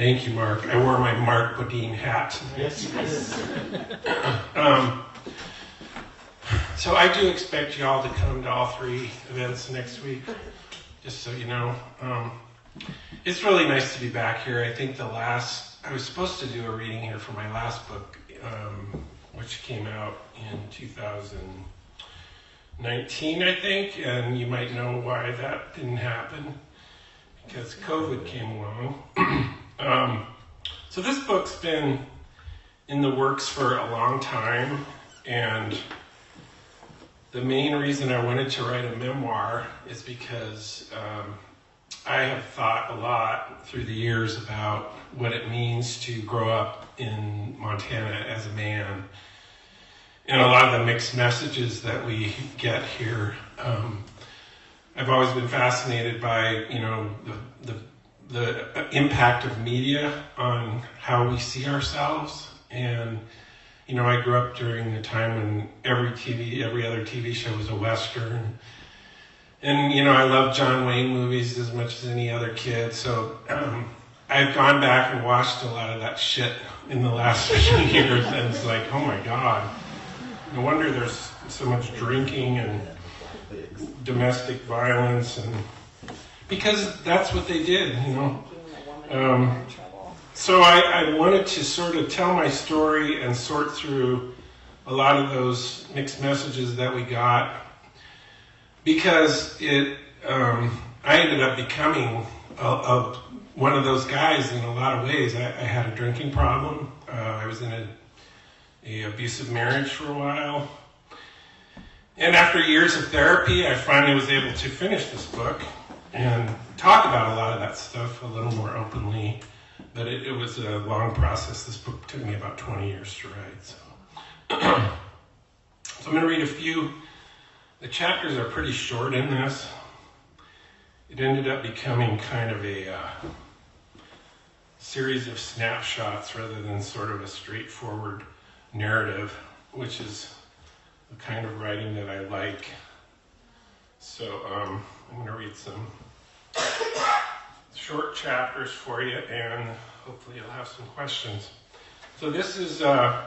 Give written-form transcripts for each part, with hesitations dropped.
Thank you, Mark. I wore my Mark Bodine hat tonight. Yes. So I do expect you all to come to all 3 events next week, just so you know. It's really nice to be back here. I think I was supposed to do a reading here for my last book, which came out in 2019, I think, and you might know why that didn't happen, because COVID came along. So this book's been in the works for a long time, and the main reason I wanted to write a memoir is because I have thought a lot through the years about what it means to grow up in Montana as a man, and a lot of the mixed messages that we get here. I've always been fascinated by, the impact of media on how we see ourselves. And, I grew up during the time when every other TV show was a Western. And, I love John Wayne movies as much as any other kid. So I've gone back and watched a lot of that shit in the last few years. And it's like, oh my God, no wonder there's so much drinking and domestic violence, and because that's what they did, So I wanted to sort of tell my story and sort through a lot of those mixed messages that we got, because I ended up becoming one of those guys in a lot of ways. I had a drinking problem. I was in an abusive marriage for a while. And after years of therapy, I finally was able to finish this book and talk about a lot of that stuff a little more openly. But it was a long process. This book took me about 20 years to write. So I'm going to read a few. The chapters are pretty short in this. It ended up becoming kind of a series of snapshots rather than sort of a straightforward narrative, which is the kind of writing that I like. So I'm going to read some short chapters for you, and hopefully you'll have some questions. So this is a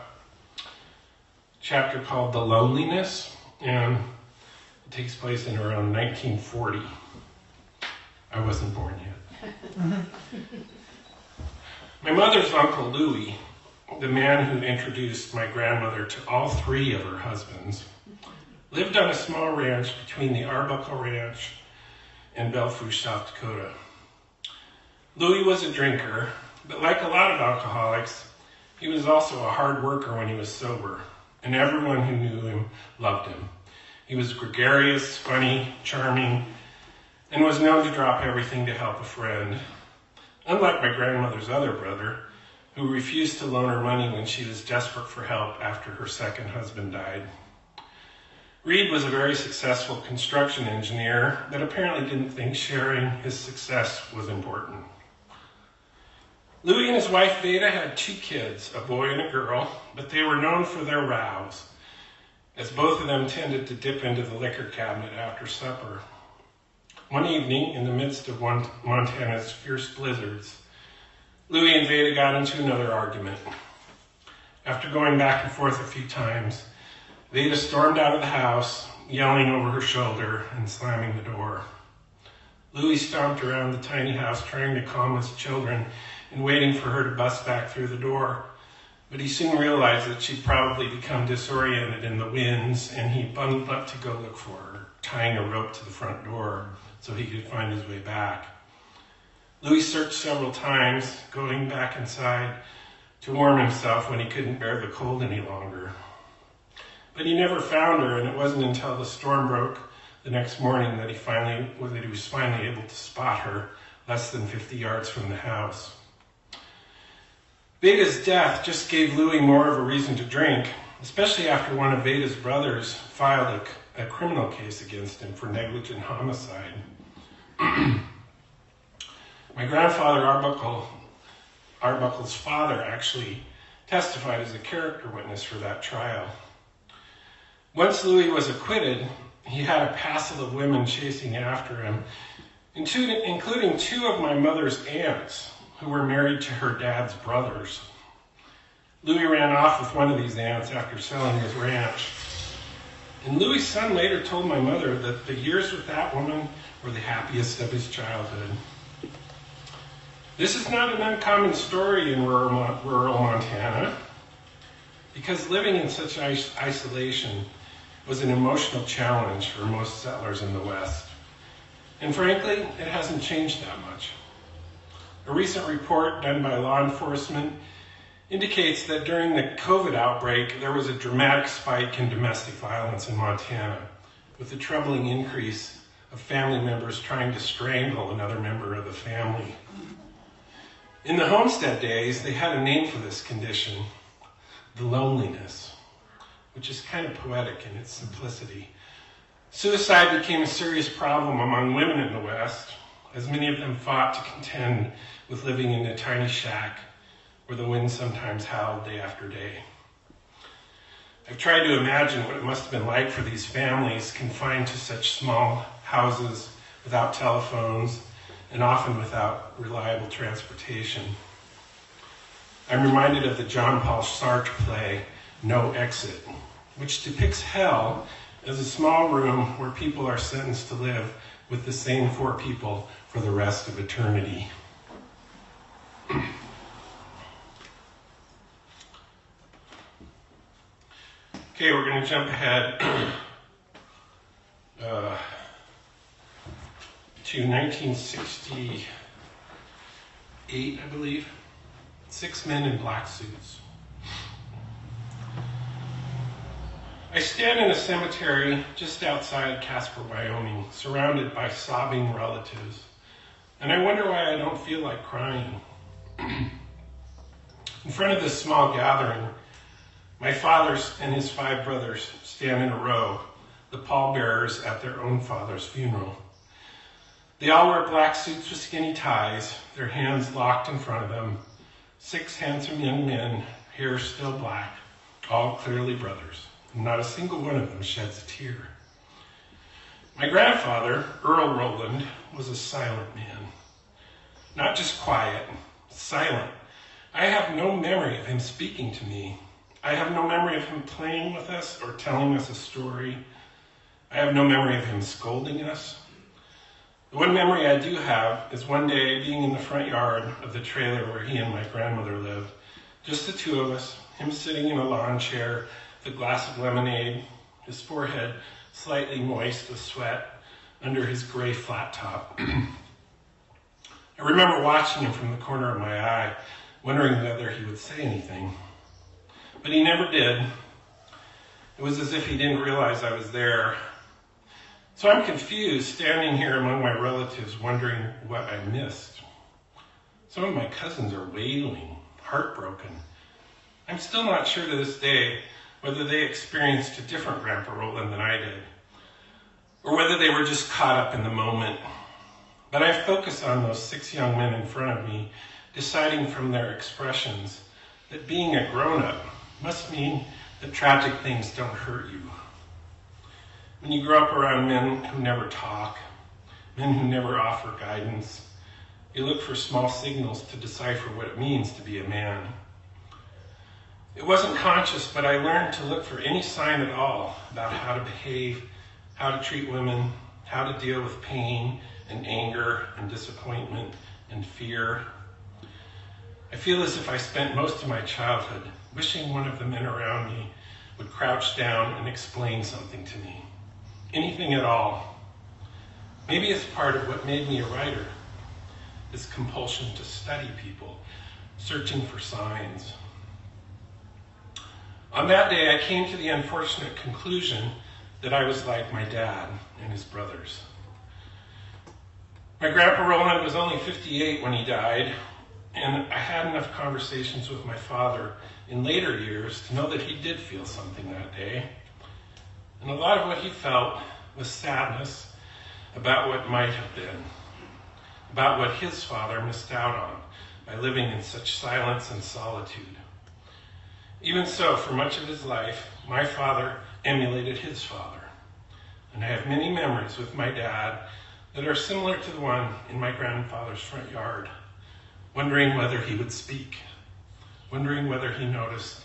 chapter called The Loneliness, and it takes place in around 1940. I wasn't born yet. My mother's Uncle Louis, the man who introduced my grandmother to all 3 of her husbands, lived on a small ranch between the Arbuckle Ranch and Belfouche, South Dakota. Louis was a drinker, but like a lot of alcoholics, he was also a hard worker when he was sober, and everyone who knew him loved him. He was gregarious, funny, charming, and was known to drop everything to help a friend. Unlike my grandmother's other brother, who refused to loan her money when she was desperate for help after her second husband died. Reed was a very successful construction engineer that apparently didn't think sharing his success was important. Louis and his wife Veda had 2 kids, a boy and a girl, but they were known for their rows, as both of them tended to dip into the liquor cabinet after supper. One evening, in the midst of Montana's fierce blizzards, Louis and Veda got into another argument. After going back and forth a few times, Veda stormed out of the house, yelling over her shoulder and slamming the door. Louis stomped around the tiny house trying to calm his children and waiting for her to bust back through the door. But he soon realized that she'd probably become disoriented in the winds, and he bundled up to go look for her, tying a rope to the front door so he could find his way back. Louis searched several times, going back inside to warm himself when he couldn't bear the cold any longer. But he never found her, and it wasn't until the storm broke the next morning that he was finally able to spot her less than 50 yards from the house. Veda's death just gave Louis more of a reason to drink, especially after one of Veda's brothers filed a criminal case against him for negligent homicide. My grandfather Arbuckle's father actually testified as a character witness for that trial. Once Louis was acquitted, he had a passel of women chasing after him, including 2 of my mother's aunts, who were married to her dad's brothers. Louis ran off with one of these aunts after selling his ranch. And Louis' son later told my mother that the years with that woman were the happiest of his childhood. This is not an uncommon story in rural Montana, because living in such isolation was an emotional challenge for most settlers in the West. And frankly, it hasn't changed that much. A recent report done by law enforcement indicates that during the COVID outbreak, there was a dramatic spike in domestic violence in Montana, with a troubling increase of family members trying to strangle another member of the family. In the homestead days, they had a name for this condition, the loneliness, which is kind of poetic in its simplicity. Suicide became a serious problem among women in the West, as many of them fought to contend with living in a tiny shack where the wind sometimes howled day after day. I've tried to imagine what it must have been like for these families confined to such small houses without telephones and often without reliable transportation. I'm reminded of the John Paul Sartre play, No Exit, which depicts hell as a small room where people are sentenced to live with the same 4 people for the rest of eternity. Okay, we're going to jump ahead to 1968, I believe. 6 men in black suits. I stand in a cemetery just outside Casper, Wyoming, surrounded by sobbing relatives, and I wonder why I don't feel like crying. In front of this small gathering, my father and his 5 brothers stand in a row, the pallbearers at their own father's funeral. They all wear black suits with skinny ties, their hands locked in front of them. 6 handsome young men, hair still black, all clearly brothers. Not a single one of them sheds a tear. My grandfather, Earl Rowland, was a silent man. Not just quiet, silent. I have no memory of him speaking to me. I have no memory of him playing with us or telling us a story. I have no memory of him scolding us. The one memory I do have is one day being in the front yard of the trailer where he and my grandmother lived. Just the 2 of us, him sitting in a lawn chair, a glass of lemonade, his forehead slightly moist with sweat under his gray flat top. I remember watching him from the corner of my eye, wondering whether he would say anything. But he never did. It was as if he didn't realize I was there. So I'm confused, standing here among my relatives, wondering what I missed. Some of my cousins are wailing, heartbroken. I'm still not sure to this day whether they experienced a different Grandpa Rowland than I did, or whether they were just caught up in the moment. But I focus on those 6 young men in front of me, deciding from their expressions that being a grown-up must mean that tragic things don't hurt you. When you grow up around men who never talk, men who never offer guidance, you look for small signals to decipher what it means to be a man. It wasn't conscious, but I learned to look for any sign at all about how to behave, how to treat women, how to deal with pain and anger and disappointment and fear. I feel as if I spent most of my childhood wishing one of the men around me would crouch down and explain something to me. Anything at all. Maybe it's part of what made me a writer, this compulsion to study people, searching for signs. On that day, I came to the unfortunate conclusion that I was like my dad and his brothers. My Grandpa Rowland was only 58 when he died, and I had enough conversations with my father in later years to know that he did feel something that day. And a lot of what he felt was sadness about what might have been, about what his father missed out on by living in such silence and solitude. Even so, for much of his life, my father emulated his father. And I have many memories with my dad that are similar to the one in my grandfather's front yard. wondering whether he would speak, wondering whether he noticed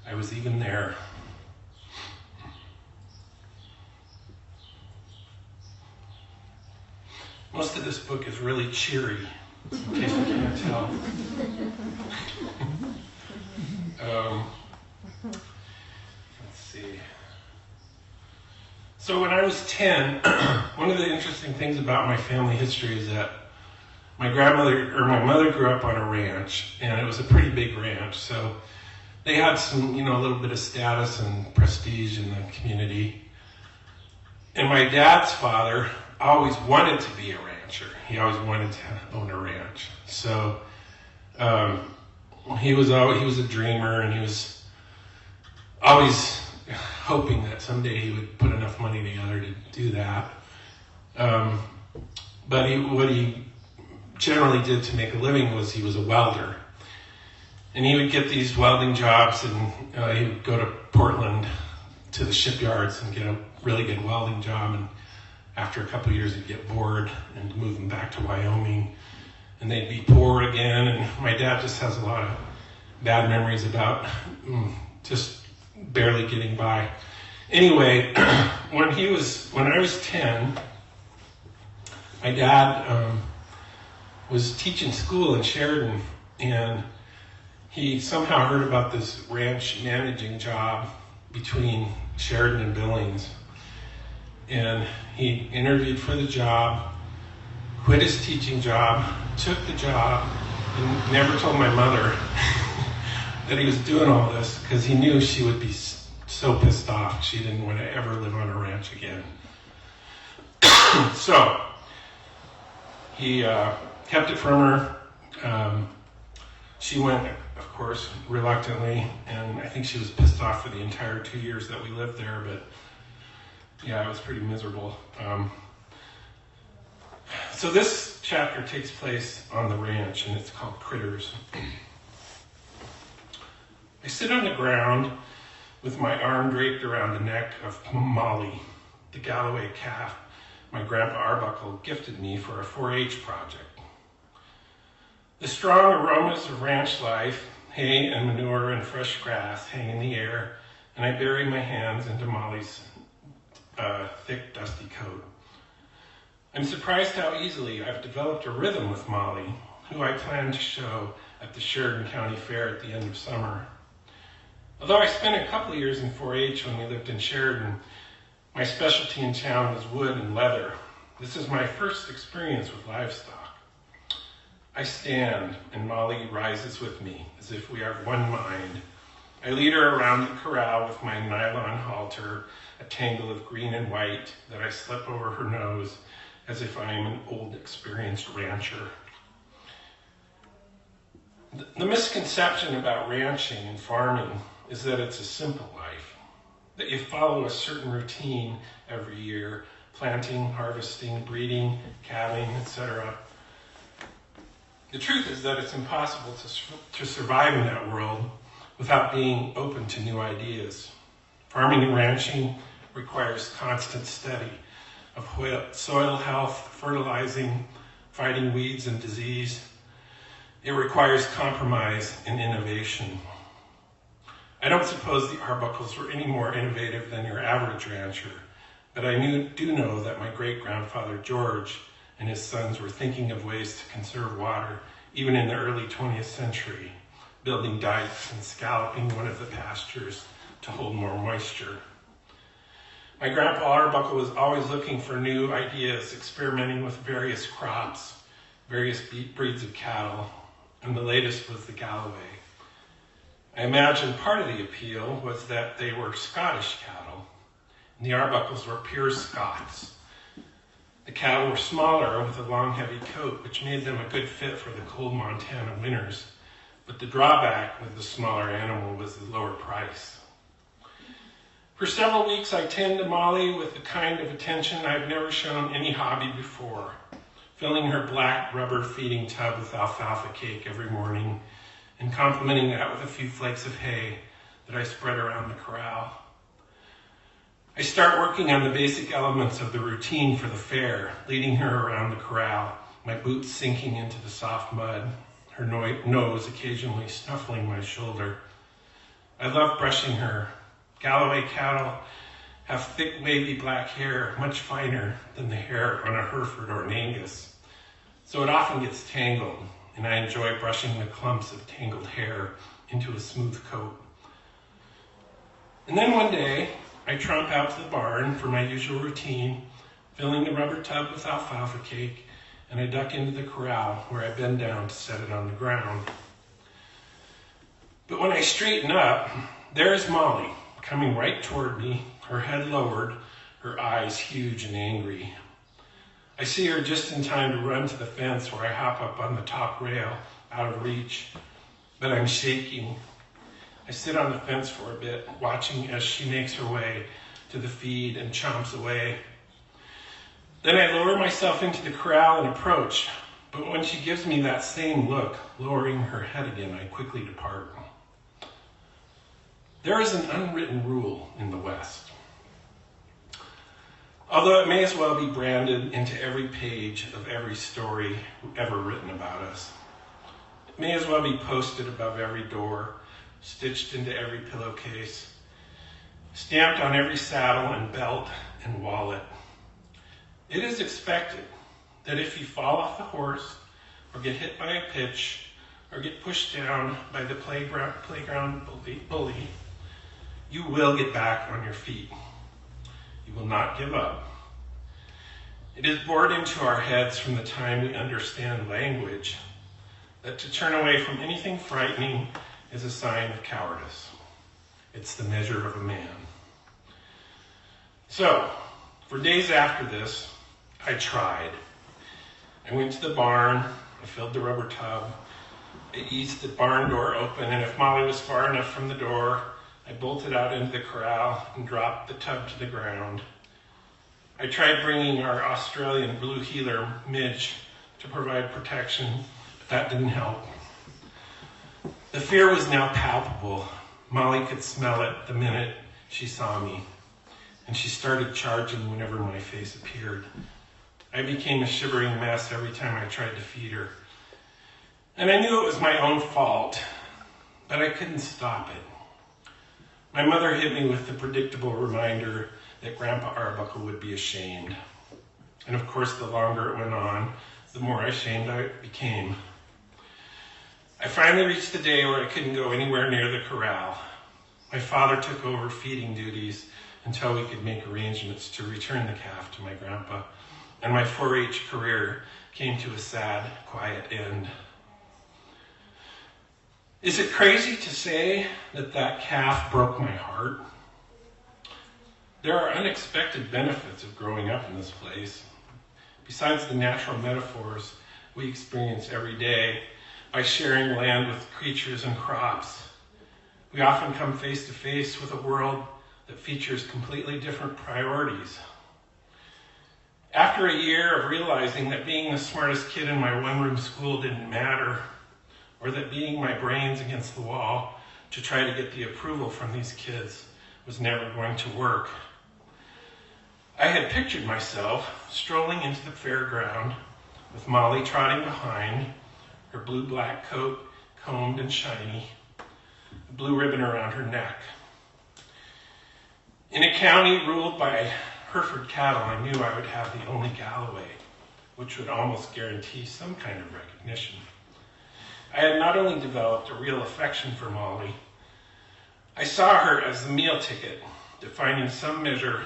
I was even there. Most of this book is really cheery, in case you can't tell. Let's see. So when I was 10, one of the interesting things about my family history is that my mother grew up on a ranch, and it was a pretty big ranch, so they had some, a little bit of status and prestige in the community. And my dad's father always wanted to be a rancher. He always wanted to own a ranch. So he was a dreamer, and he was always hoping that someday he would put enough money together to do that. But what he generally did to make a living was he was a welder. And he would get these welding jobs, and he would go to Portland to the shipyards and get a really good welding job. And after a couple of years, he'd get bored and move them back to Wyoming. And they'd be poor again. And my dad just has a lot of bad memories about just barely getting by. Anyway, when I was 10, my dad was teaching school in Sheridan, and he somehow heard about this ranch managing job between Sheridan and Billings. And he interviewed for the job, quit his teaching job, took the job, and never told my mother that he was doing all this, because he knew she would be so pissed off. She didn't want to ever live on a ranch again. So he kept it from her. She went, of course, reluctantly, and I think she was pissed off for the entire 2 years that we lived there, but yeah, it was pretty miserable. So this chapter takes place on the ranch, and it's called Critters. I sit on the ground with my arm draped around the neck of Molly, the Galloway calf my Grandpa Arbuckle gifted me for a 4-H project. The strong aromas of ranch life, hay and manure and fresh grass hang in the air, and I bury my hands into Molly's thick, dusty coat. I'm surprised how easily I've developed a rhythm with Molly, who I plan to show at the Sheridan County Fair at the end of summer. Although I spent a couple of years in 4-H when we lived in Sheridan, my specialty in town was wood and leather. This is my first experience with livestock. I stand, and Molly rises with me, as if we are one mind. I lead her around the corral with my nylon halter, a tangle of green and white that I slip over her nose, as if I am an old, experienced rancher. The misconception about ranching and farming is that it's a simple life, that you follow a certain routine every year, planting, harvesting, breeding, calving, etc. The truth is that it's impossible to survive in that world without being open to new ideas. Farming and ranching requires constant study of soil health, fertilizing, fighting weeds and disease. It requires compromise and innovation. I don't suppose the Arbuckles were any more innovative than your average rancher, but I do know that my great-grandfather George and his sons were thinking of ways to conserve water, even in the early 20th century, building dikes and scalloping one of the pastures to hold more moisture. My Grandpa Arbuckle was always looking for new ideas, experimenting with various crops, various breeds of cattle, and the latest was the Galloway. I imagine part of the appeal was that they were Scottish cattle, and the Arbuckles were pure Scots. The cattle were smaller with a long, heavy coat, which made them a good fit for the cold Montana winters, but the drawback with the smaller animal was the lower price. For several weeks, I tend to Molly with the kind of attention I've never shown any hobby before, filling her black rubber feeding tub with alfalfa cake every morning and complementing that with a few flakes of hay that I spread around the corral. I start working on the basic elements of the routine for the fair, leading her around the corral, my boots sinking into the soft mud, her nose occasionally snuffling my shoulder. I love brushing her. Galloway cattle have thick, wavy black hair, much finer than the hair on a Hereford or an Angus, so it often gets tangled, and I enjoy brushing the clumps of tangled hair into a smooth coat. And then one day, I tromp out to the barn for my usual routine, filling the rubber tub with alfalfa cake, and I duck into the corral where I bend down to set it on the ground. But when I straighten up, there is Molly, coming right toward me, her head lowered, her eyes huge and angry. I see her just in time to run to the fence where I hop up on the top rail, out of reach, but I'm shaking. I sit on the fence for a bit, watching as she makes her way to the feed and chomps away. Then I lower myself into the corral and approach, but when she gives me that same look, lowering her head again, I quickly depart. There is an unwritten rule in the West. Although it may as well be branded into every page of every story ever written about us. It may as well be posted above every door, stitched into every pillowcase, stamped on every saddle and belt and wallet. It is expected that if you fall off the horse, or get hit by a pitch, or get pushed down by the playground bully, you will get back on your feet. You will not give up. It is bored into our heads from the time we understand language that to turn away from anything frightening is a sign of cowardice. It's the measure of a man. So, for days after this, I tried. I went to the barn, I filled the rubber tub, I eased the barn door open, and if Molly was far enough from the door, I bolted out into the corral and dropped the tub to the ground. I tried bringing our Australian blue heeler, Midge, to provide protection, but that didn't help. The fear was now palpable. Molly could smell it the minute she saw me, and she started charging whenever my face appeared. I became a shivering mess every time I tried to feed her. And I knew it was my own fault, but I couldn't stop it. My mother hit me with the predictable reminder that Grandpa Arbuckle would be ashamed. And of course, the longer it went on, the more ashamed I became. I finally reached the day where I couldn't go anywhere near the corral. My father took over feeding duties until we could make arrangements to return the calf to my grandpa, and my 4-H career came to a sad, quiet end. Is it crazy to say that that calf broke my heart? There are unexpected benefits of growing up in this place. Besides the natural metaphors we experience every day by sharing land with creatures and crops, we often come face to face with a world that features completely different priorities. After a year of realizing that being the smartest kid in my one-room school didn't matter, or that being my brains against the wall to try to get the approval from these kids was never going to work, I had pictured myself strolling into the fairground with Molly trotting behind, her blue-black coat combed and shiny, a blue ribbon around her neck. In a county ruled by Hereford cattle, I knew I would have the only Galloway, which would almost guarantee some kind of recognition. I had not only developed a real affection for Molly, I saw her as the meal ticket, defining some measure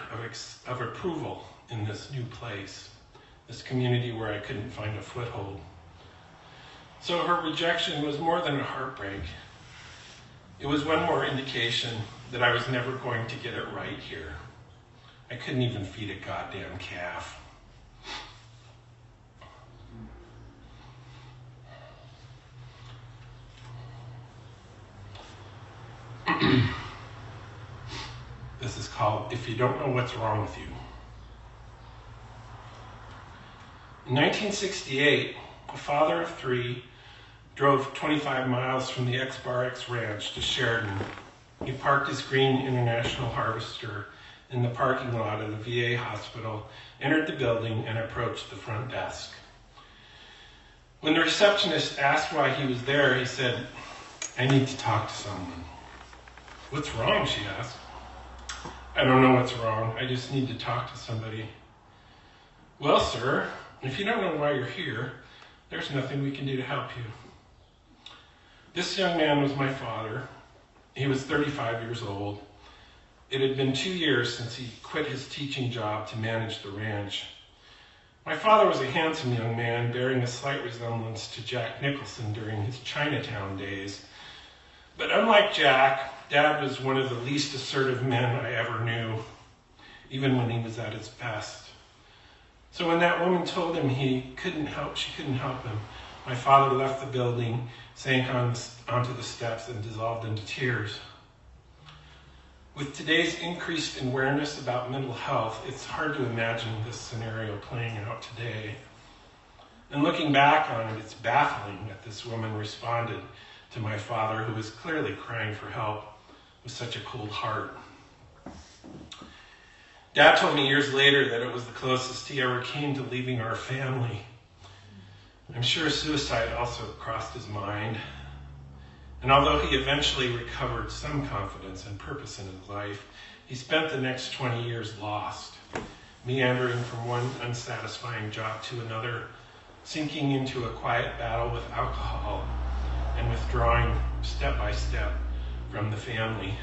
of approval in this new place, this community where I couldn't find a foothold. So her rejection was more than a heartbreak. It was one more indication that I was never going to get it right here. I couldn't even feed a goddamn calf. This is called If You Don't Know What's Wrong With You. In 1968, a father of 3 drove 25 miles from the X-Bar X Ranch to Sheridan. He parked his green International Harvester in the parking lot of the VA hospital, entered the building, and approached the front desk. When the receptionist asked why he was there, he said, "I need to talk to someone." "What's wrong?" she asked. "I don't know what's wrong. I just need to talk to somebody." "Well, sir, if you don't know why you're here, there's nothing we can do to help you." This young man was my father. He was 35 years old. It had been 2 years since he quit his teaching job to manage the ranch. My father was a handsome young man, bearing a slight resemblance to Jack Nicholson during his Chinatown days. But unlike Jack, Dad was one of the least assertive men I ever knew, even when he was at his best. So when that woman told him she couldn't help him, my father left the building, sank onto the steps, and dissolved into tears. With today's increased awareness about mental health, it's hard to imagine this scenario playing out today. And looking back on it, it's baffling that this woman responded to my father, who was clearly crying for help, with such a cold heart. Dad told me years later that it was the closest he ever came to leaving our family. I'm sure suicide also crossed his mind. And although he eventually recovered some confidence and purpose in his life, he spent the next 20 years lost, meandering from one unsatisfying job to another, sinking into a quiet battle with alcohol, and withdrawing step by step from the family.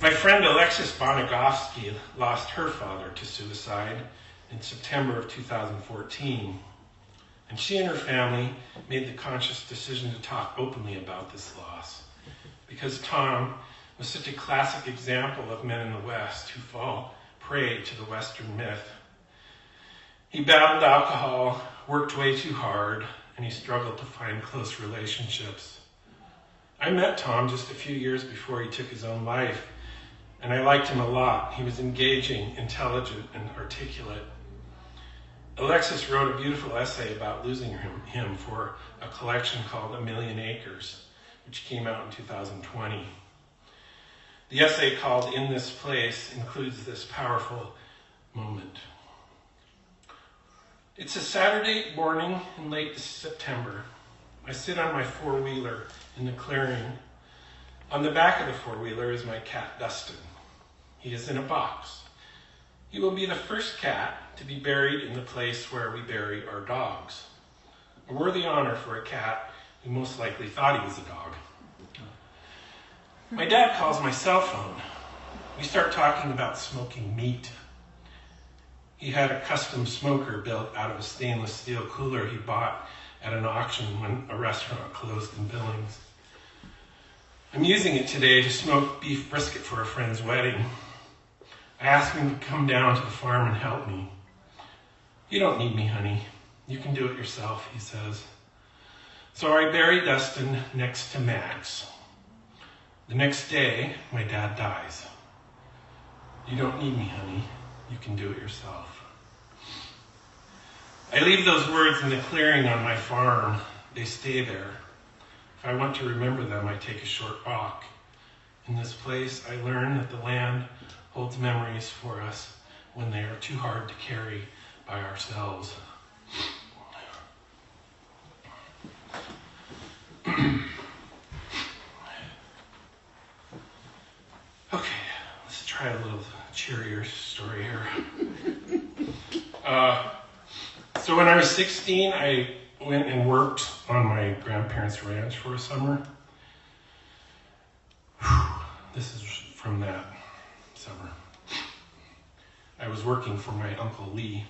My friend Alexis Bonagofsky lost her father to suicide in September of 2014. And she and her family made the conscious decision to talk openly about this loss, because Tom was such a classic example of men in the West who fall prey to the Western myth. He battled alcohol, worked way too hard, and he struggled to find close relationships. I met Tom just a few years before he took his own life, and I liked him a lot. He was engaging, intelligent, and articulate. Alexis wrote a beautiful essay about losing him for a collection called A Million Acres, which came out in 2020. The essay called In This Place includes this powerful moment. It's a Saturday morning in late September. I sit on my four-wheeler in the clearing. On the back of the four-wheeler is my cat, Dustin. He is in a box. He will be the first cat to be buried in the place where we bury our dogs. A worthy honor for a cat who most likely thought he was a dog. My dad calls my cell phone. We start talking about smoking meat. He had a custom smoker built out of a stainless steel cooler he bought at an auction when a restaurant closed in Billings. I'm using it today to smoke beef brisket for a friend's wedding. I asked him to come down to the farm and help me. "You don't need me, honey. You can do it yourself," he says. So I bury Dustin next to Max. The next day, my dad dies. "You don't need me, honey. You can do it yourself." I leave those words in the clearing on my farm. They stay there. If I want to remember them, I take a short walk. In this place, I learn that the land holds memories for us when they are too hard to carry by ourselves. Okay, let's try a little cheerier story here. So when I was 16, I went and worked on my grandparents' ranch for a summer. This is from that summer. I was working for my Uncle Lee,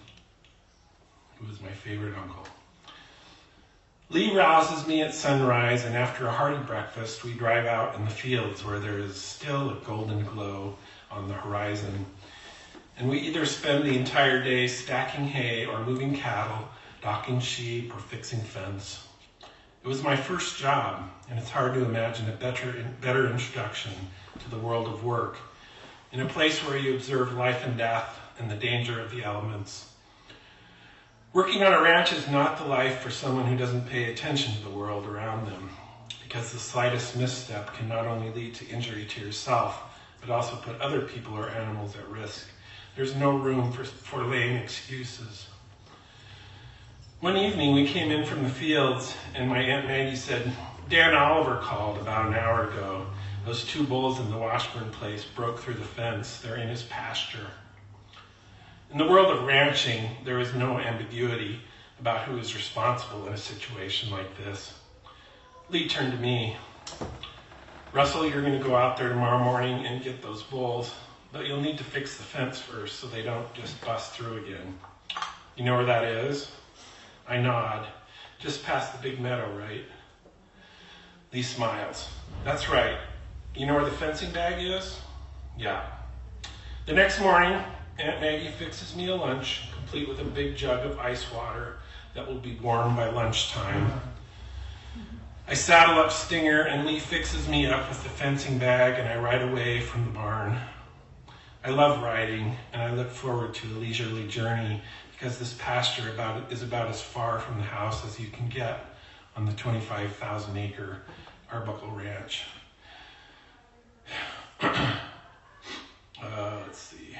who was my favorite uncle. Lee rouses me at sunrise, and after a hearty breakfast, we drive out in the fields where there is still a golden glow on the horizon. And we either spend the entire day stacking hay or moving cattle, docking sheep, or fixing fence. It was my first job, and it's hard to imagine a better introduction to the world of work, in a place where you observe life and death and the danger of the elements. Working on a ranch is not the life for someone who doesn't pay attention to the world around them, because the slightest misstep can not only lead to injury to yourself, but also put other people or animals at risk. There's no room for lame excuses. One evening we came in from the fields and my Aunt Maggie said, Dan Oliver called about an hour ago. Those two bulls in the Washburn place broke through the fence. They're in his pasture. In the world of ranching, there is no ambiguity about who is responsible in a situation like this. Lee turned to me. Russell, you're going to go out there tomorrow morning and get those bulls, but you'll need to fix the fence first so they don't just bust through again. You know where that is? I nod. Just past the big meadow, right? Lee smiles. That's right. You know where the fencing bag is? Yeah. The next morning, Aunt Maggie fixes me a lunch, complete with a big jug of ice water that will be warm by lunchtime. I saddle up Stinger and Lee fixes me up with the fencing bag and I ride away from the barn. I love riding and I look forward to a leisurely journey because this pasture is about as far from the house as you can get on the 25,000-acre Arbuckle Ranch. Let's see.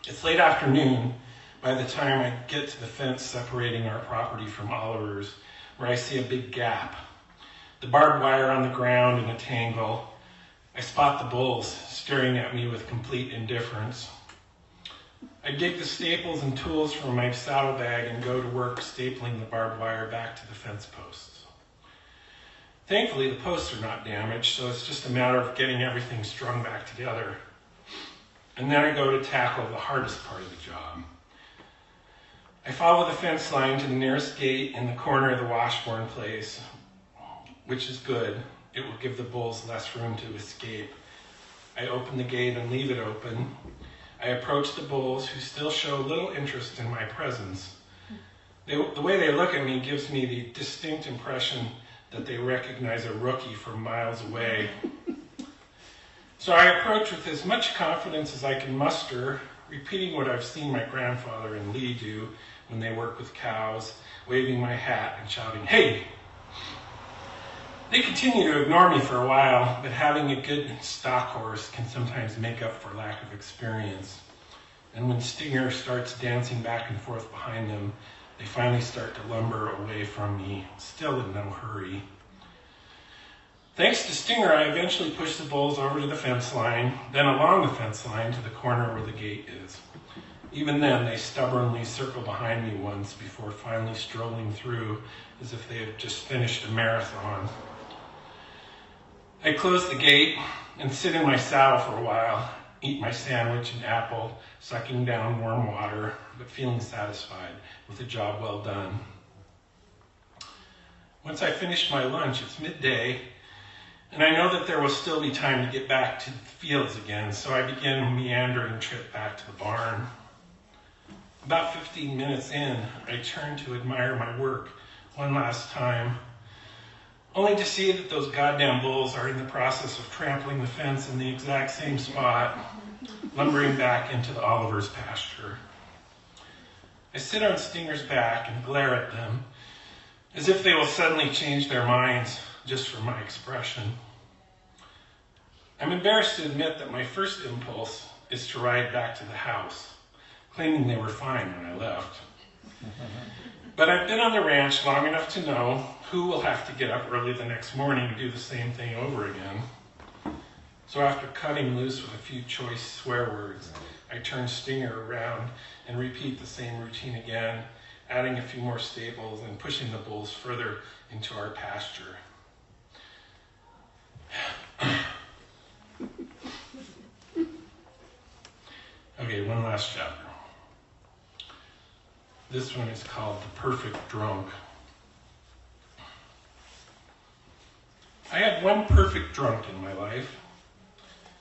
It's late afternoon by the time I get to the fence separating our property from Oliver's, where I see a big gap. The barbed wire on the ground in a tangle. I spot the bulls staring at me with complete indifference. I dig the staples and tools from my saddlebag and go to work stapling the barbed wire back to the fence posts. Thankfully, the posts are not damaged, so it's just a matter of getting everything strung back together. And then I go to tackle the hardest part of the job. I follow the fence line to the nearest gate in the corner of the Washburn place, which is good. It will give the bulls less room to escape. I open the gate and leave it open. I approach the bulls, who still show little interest in my presence. The way they look at me gives me the distinct impression that they recognize a rookie from miles away. So I approach with as much confidence as I can muster, repeating what I've seen my grandfather and Lee do when they work with cows, waving my hat and shouting, "Hey!" They continue to ignore me for a while, but having a good stock horse can sometimes make up for lack of experience. And when Stinger starts dancing back and forth behind them, they finally start to lumber away from me, still in no hurry. Thanks to Stinger, I eventually push the bulls over to the fence line, then along the fence line to the corner where the gate is. Even then, they stubbornly circle behind me once before finally strolling through as if they had just finished a marathon. I close the gate and sit in my saddle for a while, eat my sandwich and apple, sucking down warm water, but feeling satisfied with a job well done. Once I finish my lunch, it's midday, and I know that there will still be time to get back to the fields again, so I begin a meandering trip back to the barn. About 15 minutes in, I turn to admire my work one last time, only to see that those goddamn bulls are in the process of trampling the fence in the exact same spot, lumbering back into the Oliver's pasture. I sit on Stinger's back and glare at them, as if they will suddenly change their minds just for my expression. I'm embarrassed to admit that my first impulse is to ride back to the house, claiming they were fine when I left. But I've been on the ranch long enough to know who will have to get up early the next morning to do the same thing over again. So after cutting loose with a few choice swear words, I turn Stinger around and repeat the same routine again, adding a few more staples and pushing the bulls further into our pasture. Okay, one last chapter. This one is called The Perfect Drunk. I had one perfect drunk in my life.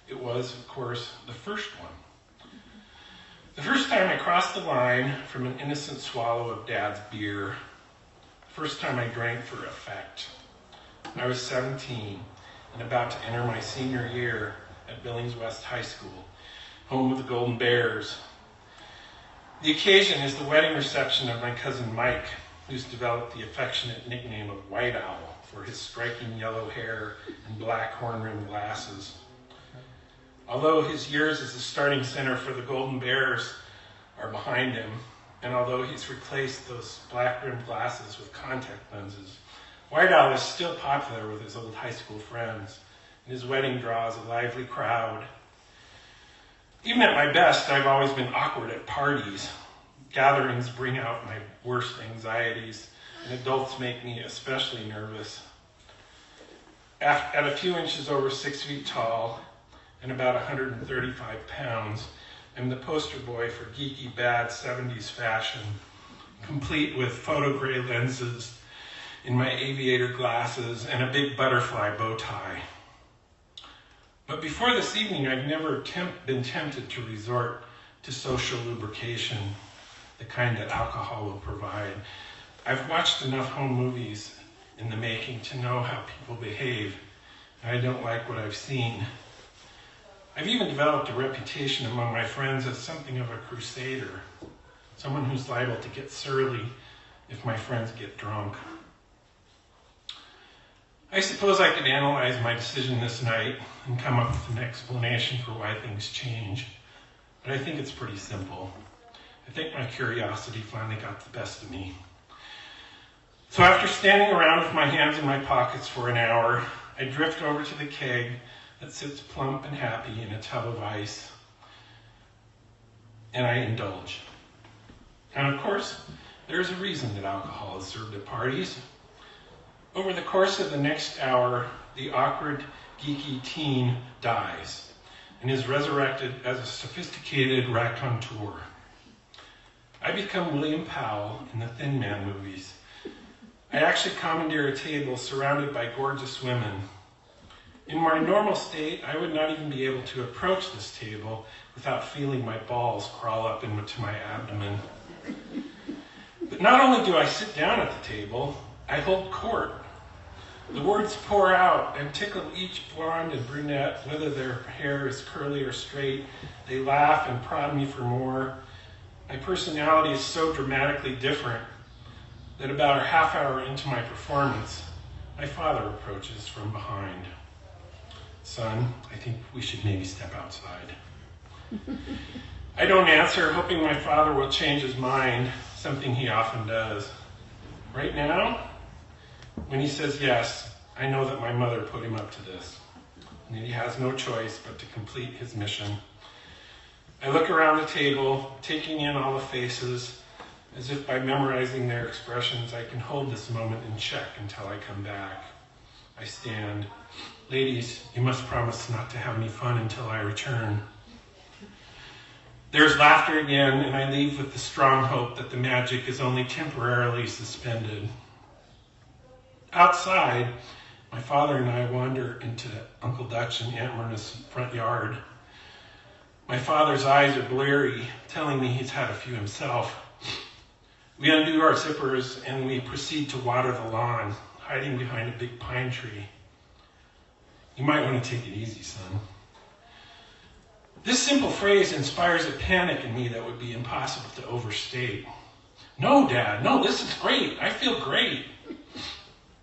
It was, of course, the first one. The first time I crossed the line from an innocent swallow of Dad's beer. The first time I drank for effect. I was 17 and about to enter my senior year at Billings West High School, home of the Golden Bears. The occasion is the wedding reception of my cousin Mike, who's developed the affectionate nickname of White Owl for his striking yellow hair and black horn-rimmed glasses. Although his years as the starting center for the Golden Bears are behind him, and although he's replaced those black-rimmed glasses with contact lenses, White Owl is still popular with his old high school friends, and his wedding draws a lively crowd. Even at my best, I've always been awkward at parties. Gatherings bring out my worst anxieties, and adults make me especially nervous. At a few inches over 6 feet tall and about 135 pounds, I'm the poster boy for geeky bad 70s fashion, complete with photo gray lenses in my aviator glasses and a big butterfly bow tie. But before this evening, I've never been tempted to resort to social lubrication, the kind that alcohol will provide. I've watched enough home movies in the making to know how people behave, and I don't like what I've seen. I've even developed a reputation among my friends as something of a crusader, someone who's liable to get surly if my friends get drunk. I suppose I could analyze my decision this night and come up with an explanation for why things change, but I think it's pretty simple. I think my curiosity finally got the best of me. So after standing around with my hands in my pockets for an hour, I drift over to the keg that sits plump and happy in a tub of ice, and I indulge. And of course, there's a reason that alcohol is served at parties. Over the course of the next hour, the awkward, geeky teen dies and is resurrected as a sophisticated raconteur. I become William Powell in the Thin Man movies. I actually commandeer a table surrounded by gorgeous women. In my normal state, I would not even be able to approach this table without feeling my balls crawl up into my abdomen. But not only do I sit down at the table, I hold court. The words pour out and tickle each blonde and brunette, whether their hair is curly or straight. They laugh and prod me for more. My personality is so dramatically different that about a half hour into my performance, my father approaches from behind. Son, I think we should maybe step outside. I don't answer, hoping my father will change his mind, something he often does. Right now, when he says yes, I know that my mother put him up to this, and that he has no choice but to complete his mission. I look around the table, taking in all the faces, as if by memorizing their expressions, I can hold this moment in check until I come back. I stand. Ladies, you must promise not to have any fun until I return. There's laughter again, and I leave with the strong hope that the magic is only temporarily suspended. Outside, my father and I wander into Uncle Dutch and Aunt Myrna's front yard. My father's eyes are bleary, telling me he's had a few himself. We undo our zippers and we proceed to water the lawn, hiding behind a big pine tree. You might want to take it easy, son. This simple phrase inspires a panic in me that would be impossible to overstate. No, Dad, no, this is great. I feel great.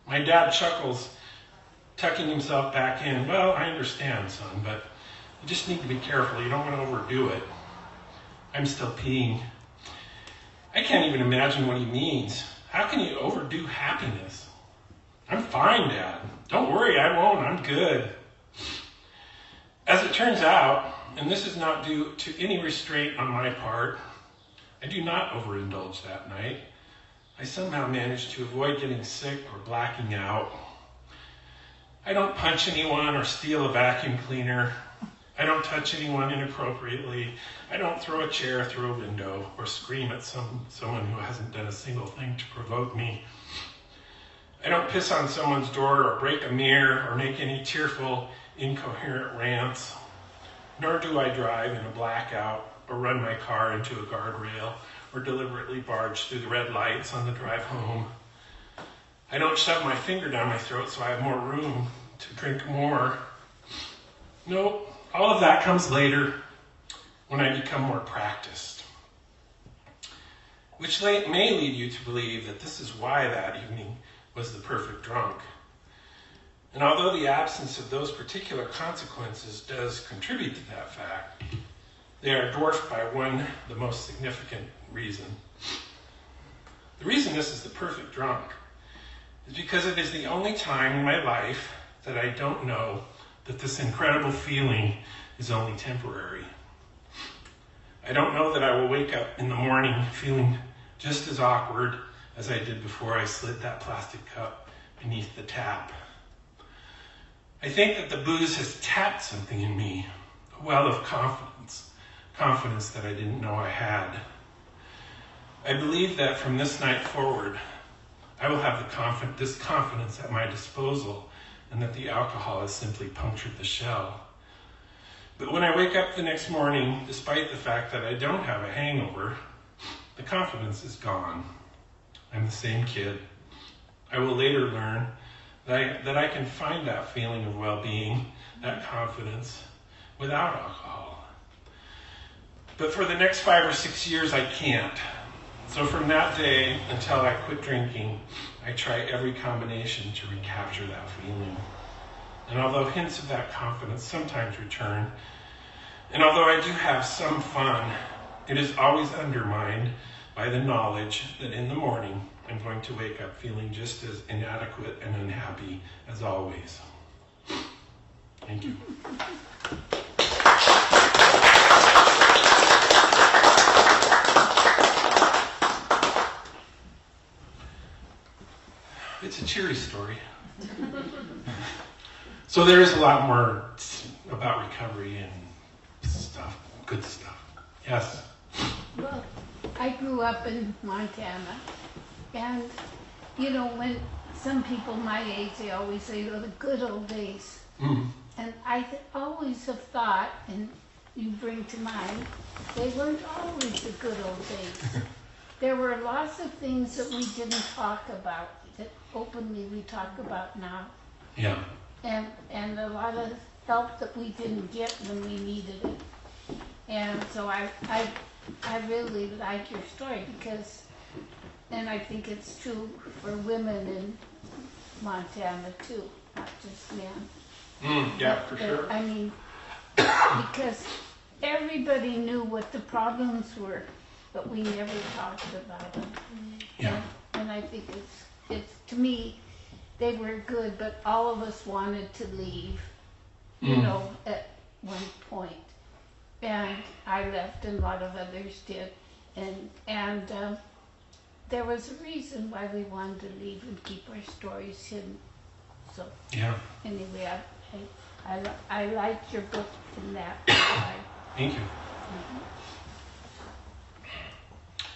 My dad chuckles, tucking himself back in. Well, I understand, son, but you just need to be careful. You don't want to overdo it. I'm still peeing. I can't even imagine what he means. How can you overdo happiness? I'm fine, Dad. Don't worry, I won't. I'm good. As it turns out, and this is not due to any restraint on my part, I do not overindulge that night. I somehow managed to avoid getting sick or blacking out. I don't punch anyone or steal a vacuum cleaner. I don't touch anyone inappropriately. I don't throw a chair through a window or scream at someone who hasn't done a single thing to provoke me. I don't piss on someone's door or break a mirror or make any tearful, incoherent rants. Nor do I drive in a blackout or run my car into a guardrail or deliberately barge through the red lights on the drive home. I don't shove my finger down my throat so I have more room to drink more. Nope. All of that comes later when I become more practiced, which may lead you to believe that this is why that evening was the perfect drunk. And although the absence of those particular consequences does contribute to that fact, they are dwarfed by one, the most significant reason. The reason this is the perfect drunk is because it is the only time in my life that I don't know that this incredible feeling is only temporary. I don't know that I will wake up in the morning feeling just as awkward as I did before I slid that plastic cup beneath the tap. I think that the booze has tapped something in me, a well of confidence that I didn't know I had. I believe that from this night forward, I will have this confidence at my disposal, and that the alcohol has simply punctured the shell. But when I wake up the next morning, despite the fact that I don't have a hangover, the confidence is gone. I'm the same kid. I will later learn that I can find that feeling of well-being, that confidence, without alcohol. But for the next 5 or 6 years, I can't. So from that day until I quit drinking, I try every combination to recapture that feeling. And although hints of that confidence sometimes return, and although I do have some fun, it is always undermined by the knowledge that in the morning I'm going to wake up feeling just as inadequate and unhappy as always. Thank you. It's a cheery story. So there is a lot more about recovery and stuff, good stuff. Yes? Well, I grew up in Montana, and when some people my age, they always say, the good old days. Mm. And I always have thought, and you bring to mind, they weren't always the good old days. There were lots of things that we didn't talk about, that openly we talk about now. Yeah. And a lot of help that we didn't get when we needed it. And so I really like your story because, and I think it's true for women in Montana too, not just men. Yeah, for sure. I mean, because everybody knew what the problems were, but we never talked about them. Yeah. And I think it's to me, they were good, but all of us wanted to leave, at one point. And I left, and a lot of others did. And there was a reason why we wanted to leave and keep our stories hidden. So Yeah. anyway, I liked your book in that regard. Thank you.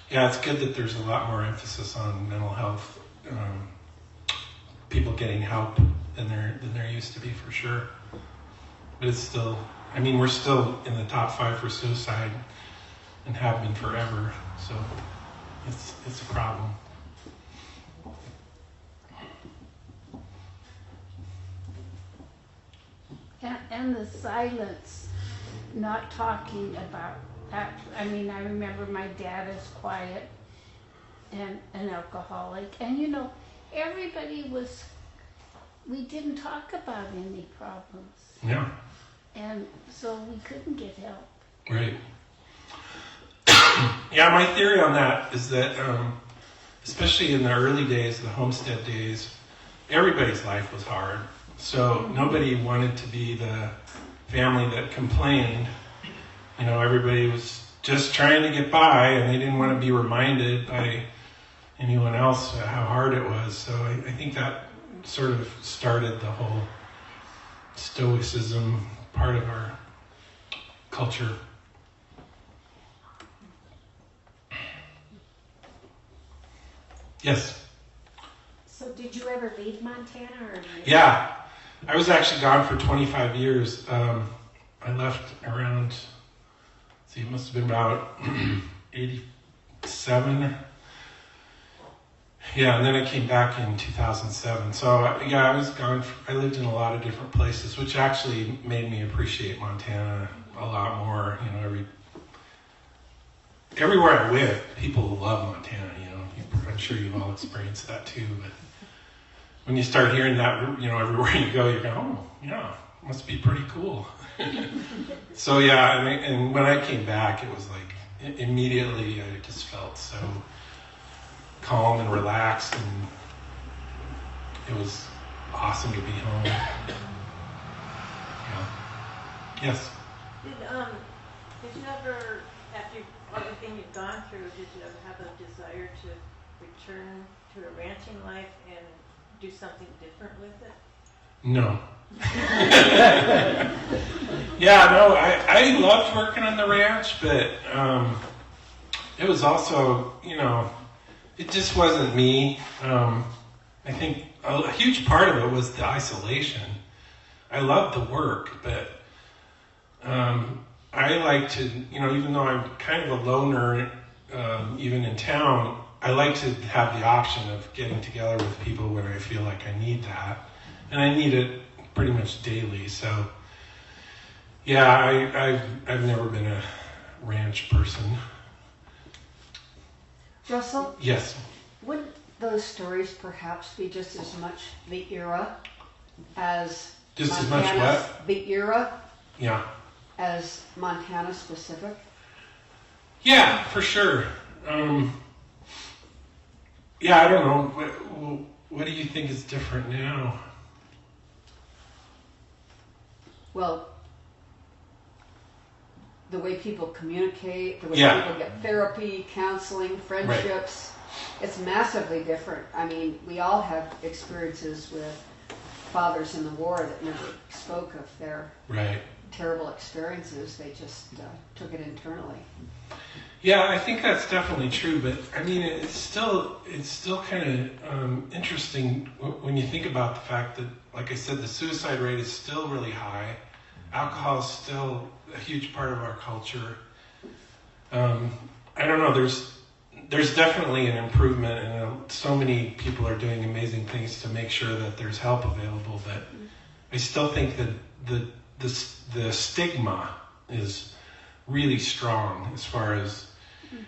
Yeah, it's good that there's a lot more emphasis on mental health, people getting help than there used to be, for sure. But it's still, we're still in the top 5 for suicide and have been forever. So it's a problem. And the silence, not talking about that. I remember my dad is quiet and an alcoholic. And everybody we didn't talk about any problems. Yeah. And so we couldn't get help. Right. Yeah, my theory on that is that, especially in the early days, the homestead days, everybody's life was hard. So nobody wanted to be the family that complained. Everybody was just trying to get by, and they didn't want to be reminded by anyone else how hard it was. So I think that sort of started the whole stoicism part of our culture. Yes? So did you ever leave Montana? Yeah. I was actually gone for 25 years. I left around, it must have been about 87. Yeah, and then I came back in 2007. So, I was gone. I lived in a lot of different places, which actually made me appreciate Montana a lot more. Everywhere I went, people love Montana. I'm sure you've all experienced that too. But when you start hearing that, everywhere you go, you're going, oh, yeah, must be pretty cool. So yeah, and when I came back, it was like immediately I just felt so calm and relaxed, and it was awesome to be home. Yeah. Yes. Did you ever, after everything you've gone through, did you ever have a desire to return to a ranching life and do something different with it? No. Yeah, no, I loved working on the ranch, but it was also, it just wasn't me. I think a huge part of it was the isolation. I loved the work, but I like to, even though I'm kind of a loner, even in town, I like to have the option of getting together with people when I feel like I need that. And I need it pretty much daily. So, yeah, I've never been a ranch person. Russell, Yes. wouldn't those stories perhaps be just as much the era as Just as much Montana's- what? The era Yeah. as Montana specific? Yeah, for sure. Yeah, I don't know. What do you think is different now? Well, the way people communicate, the way Yeah. people get therapy, counseling, friendships, it's massively different. I mean, we all have experiences with fathers in the war that never spoke of their Right. terrible experiences. They just took it internally. Yeah, I think that's definitely true, but I mean, it's still kind of interesting when you think about the fact that, like I said, the suicide rate is still really high. Alcohol is still a huge part of our culture. I don't know. There's definitely an improvement, and so many people are doing amazing things to make sure that there's help available. But I still think that the stigma is really strong as far as.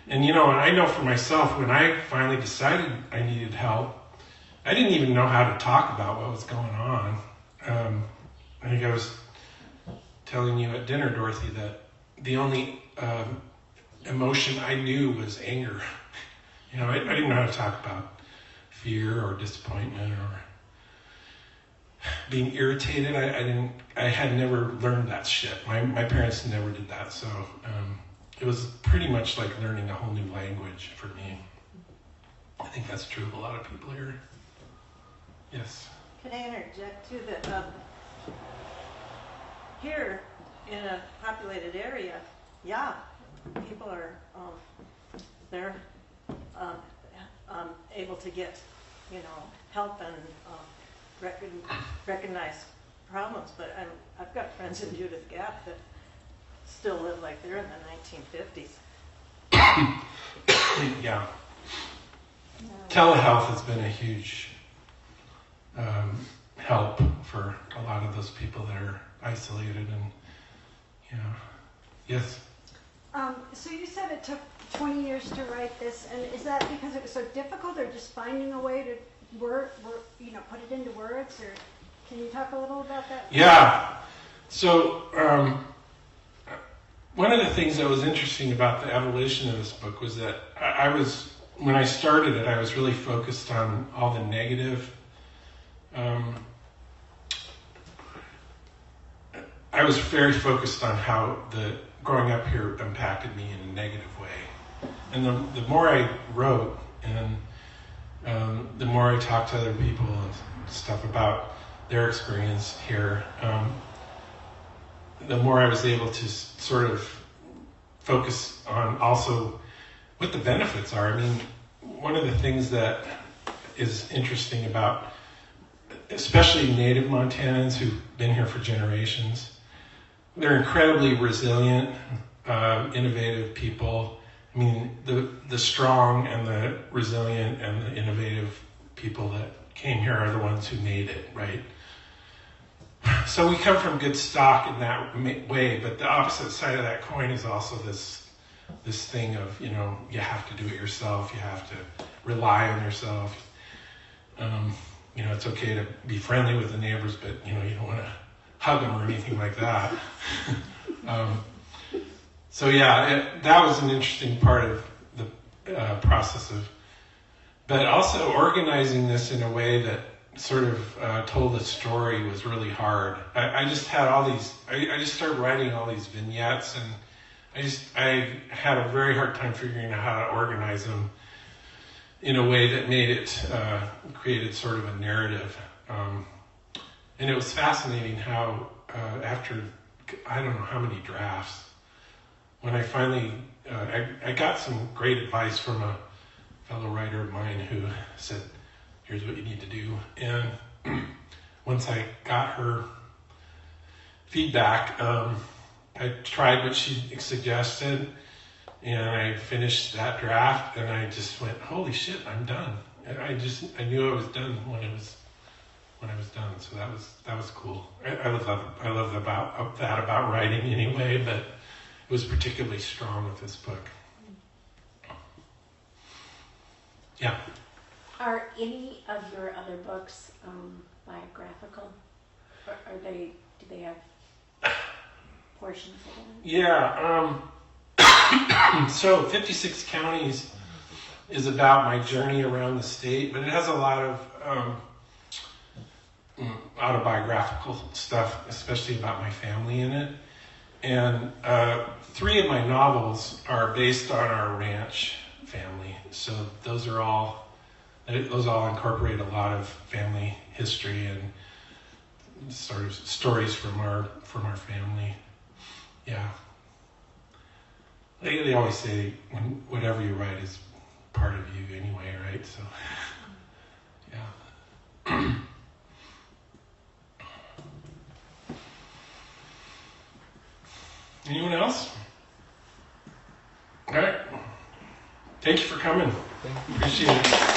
And and I know for myself, when I finally decided I needed help, I didn't even know how to talk about what was going on. I think I was telling you at dinner, Dorothy, that the only emotion I knew was anger. I didn't know how to talk about fear or disappointment or being irritated. I had never learned that shit. My parents never did that, so it was pretty much like learning a whole new language for me. I think that's true of a lot of people here. Yes. Can I interject too that here in a populated area, yeah, people are they're able to get help and recognize problems. But I've got friends in Judith Gap that still live like they're in the 1950s. Yeah. Telehealth has been a huge help for a lot of those people that are isolated and, yes. So you said it took 20 years to write this, and is that because it was so difficult, or just finding a way to put it into words, or can you talk a little about that? Yeah. So, one of the things that was interesting about the evolution of this book was that when I started it, I was really focused on all the negative. I was very focused on how the growing up here impacted me in a negative way. And the more I wrote and the more I talked to other people and stuff about their experience here, the more I was able to sort of focus on also what the benefits are. I mean, one of the things that is interesting about especially native Montanans who've been here for generations, they're incredibly resilient, innovative people. I mean, the strong and the resilient and the innovative people that came here are the ones who made it, right? So we come from good stock in that way, but the opposite side of that coin is also this thing of, you have to do it yourself, you have to rely on yourself. It's okay to be friendly with the neighbors, but, you don't want to hug them or anything like that. So yeah, that was an interesting part of the process of but also organizing this in a way that sort of told a story was really hard. I just had all these, I just started writing all these vignettes, and I had a very hard time figuring out how to organize them in a way that made it, created sort of a narrative. And it was fascinating how after, I don't know how many drafts, when I finally, I got some great advice from a fellow writer of mine who said, here's what you need to do. And once I got her feedback, I tried what she suggested, and I finished that draft, and I just went, holy shit, I'm done. I knew I was done when I was done. So that was cool. I love that about writing anyway, but it was particularly strong with this book. Yeah. Are any of your other books biographical? Or do they have portions of them? Yeah. So 56 Counties is about my journey around the state, but it has a lot of autobiographical stuff, especially about my family in it. And 3 of my novels are based on our ranch family. So those all incorporate a lot of family history and sort of stories from our family. Yeah. They always say whatever you write is part of you anyway, right? So, yeah. Anyone else? All right. Thank you for coming. Appreciate it.